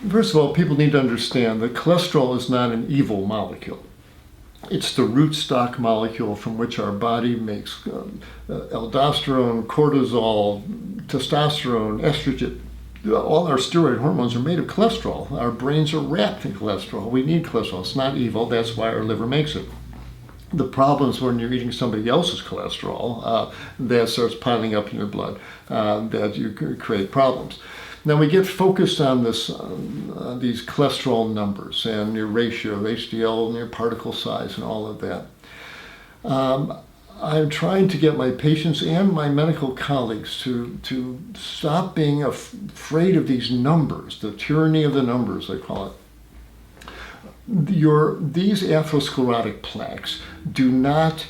First of all, people need to understand that cholesterol is not an evil molecule. It's the rootstock molecule from which our body makes aldosterone, cortisol, testosterone, estrogen. All our steroid hormones are made of cholesterol. Our brains are wrapped in cholesterol. We need cholesterol. It's not evil. That's why our liver makes it. The problem is when you're eating somebody else's cholesterol, that starts piling up in your blood, that you create problems. Now we get focused on this, these cholesterol numbers and your ratio of HDL and your particle size and all of that. I'm trying to get my patients and my medical colleagues to stop being afraid of these numbers, the tyranny of the numbers, I call it. These atherosclerotic plaques do not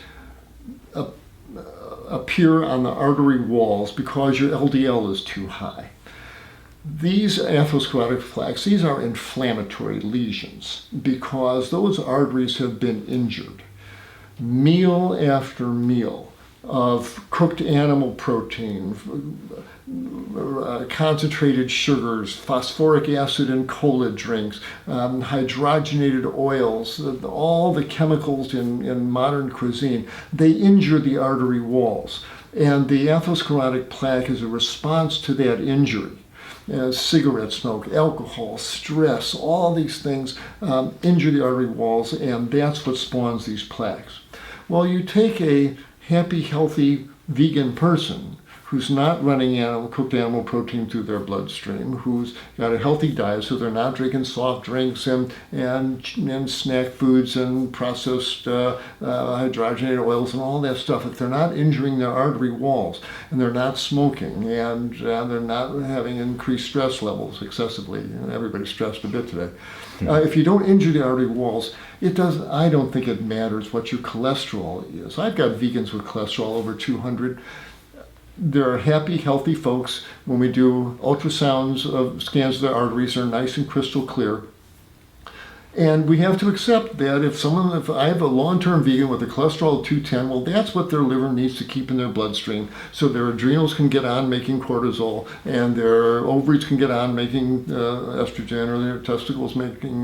appear on the artery walls because your LDL is too high. These atherosclerotic plaques, these are inflammatory lesions because those arteries have been injured. Meal after meal of cooked animal protein, concentrated sugars, phosphoric acid in cola drinks, hydrogenated oils, all the chemicals in modern cuisine, they injure the artery walls. And the atherosclerotic plaque is a response to that injury. Cigarette smoke, alcohol, stress, all these things injure the artery walls, and that's what spawns these plaques. Well, you take a happy, healthy vegan person who's not running cooked animal protein through their bloodstream, who's got a healthy diet, so they're not drinking soft drinks and snack foods and processed hydrogenated oils and all that stuff. If they're not injuring their artery walls, and they're not smoking, and they're not having increased stress levels excessively, everybody's stressed a bit today. If you don't injure the artery walls, I don't think it matters what your cholesterol is. I've got vegans with cholesterol over 200. They're happy, healthy folks. When we do ultrasounds of scans of their arteries, they're nice and crystal clear. And we have to accept that if I have a long-term vegan with a cholesterol of 210, well, that's what their liver needs to keep in their bloodstream, so their adrenals can get on making cortisol, and their ovaries can get on making estrogen, or their testicles making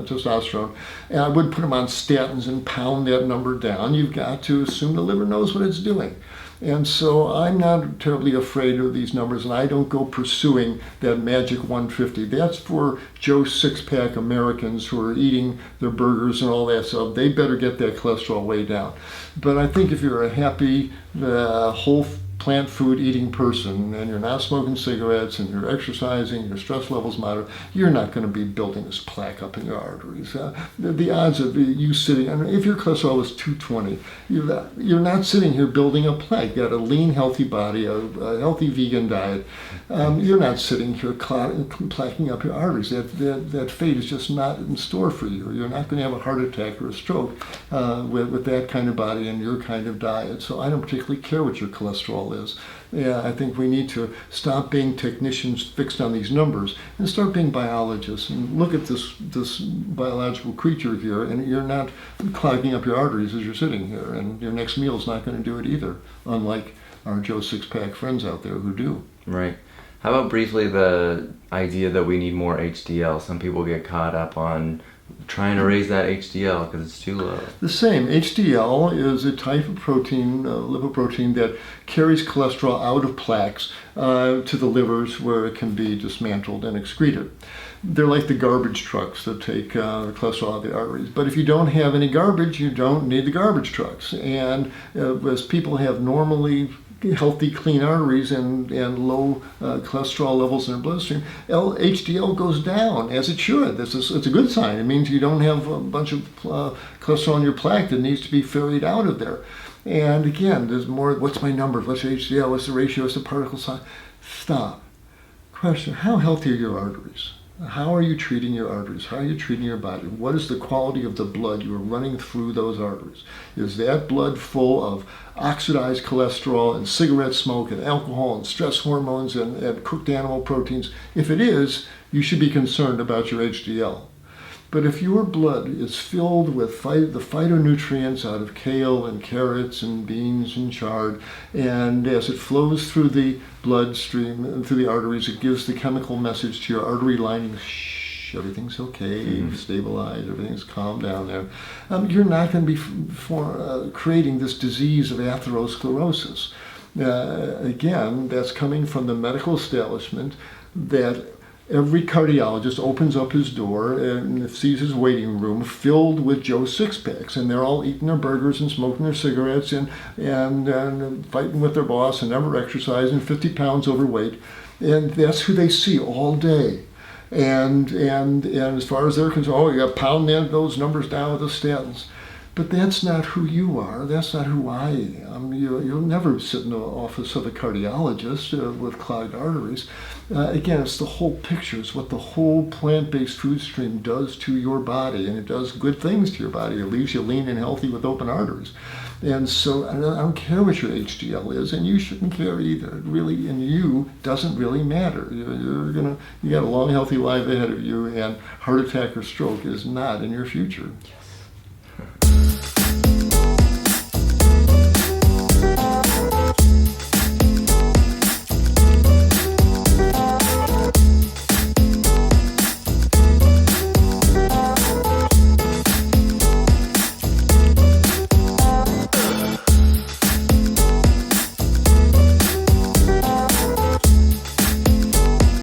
testosterone. And I would put them on statins and pound that number down. You've got to assume the liver knows what it's doing. And so I'm not terribly afraid of these numbers, and I don't go pursuing that magic 150. That's for Joe six-pack Americans who are eating their burgers and all that stuff. They better get that cholesterol way down. But I think if you're a happy, whole plant food eating person, and you're not smoking cigarettes, and you're exercising, your stress level's moderate, you're not going to be building this plaque up in your arteries. The odds of you sitting, if your cholesterol is 220, you're not sitting here building a plaque. You got a lean, healthy body, a healthy vegan diet. You're not sitting here plaquing up your arteries. That fate is just not in store for you. You're not going to have a heart attack or a stroke with that kind of body and your kind of diet. So I don't particularly care what your cholesterol is. Yeah, I think we need to stop being technicians fixed on these numbers and start being biologists and look at this biological creature here, and you're not clogging up your arteries as you're sitting here, and your next meal is not going to do it either, unlike our Joe six-pack friends out there who do. Right. How about briefly the idea that we need more HDL? Some people get caught up on trying to raise that HDL because it's too low. The same. HDL is a type of protein, lipoprotein, that carries cholesterol out of plaques to the livers where it can be dismantled and excreted. They're like the garbage trucks that take cholesterol out of the arteries. But if you don't have any garbage, you don't need the garbage trucks. And as people have normally healthy, clean arteries and low cholesterol levels in their bloodstream, HDL goes down, as it should. It's a good sign. It means you don't have a bunch of cholesterol in your plaque that needs to be ferried out of there. And again, there's more, what's my number? What's your HDL? What's the ratio? What's the particle size? Stop. Question, how healthy are your arteries? How are you treating your arteries? How are you treating your body? What is the quality of the blood you are running through those arteries? Is that blood full of oxidized cholesterol and cigarette smoke and alcohol and stress hormones and cooked animal proteins? If it is, you should be concerned about your HDL. But if your blood is filled with the phytonutrients out of kale and carrots and beans and chard, and as it flows through the bloodstream and through the arteries, it gives the chemical message to your artery lining, shh, everything's okay, you've stabilized, everything's calm down there, you're not going to be creating this disease of atherosclerosis. Again, that's coming from the medical establishment that every cardiologist opens up his door and sees his waiting room filled with Joe six-packs, and they're all eating their burgers and smoking their cigarettes and fighting with their boss and never exercising, 50 pounds overweight, and that's who they see all day. And as far as they're concerned, oh, you got to pound those numbers down with the statins. But that's not who you are. That's not who I am. You'll never sit in the office of a cardiologist with clogged arteries. Again, it's the whole picture. It's what the whole plant-based food stream does to your body, and it does good things to your body. It leaves you lean and healthy with open arteries. And so I don't care what your HDL is, and you shouldn't care either. It really, in you, doesn't really matter. You got a long, healthy life ahead of you, and heart attack or stroke is not in your future. Yes.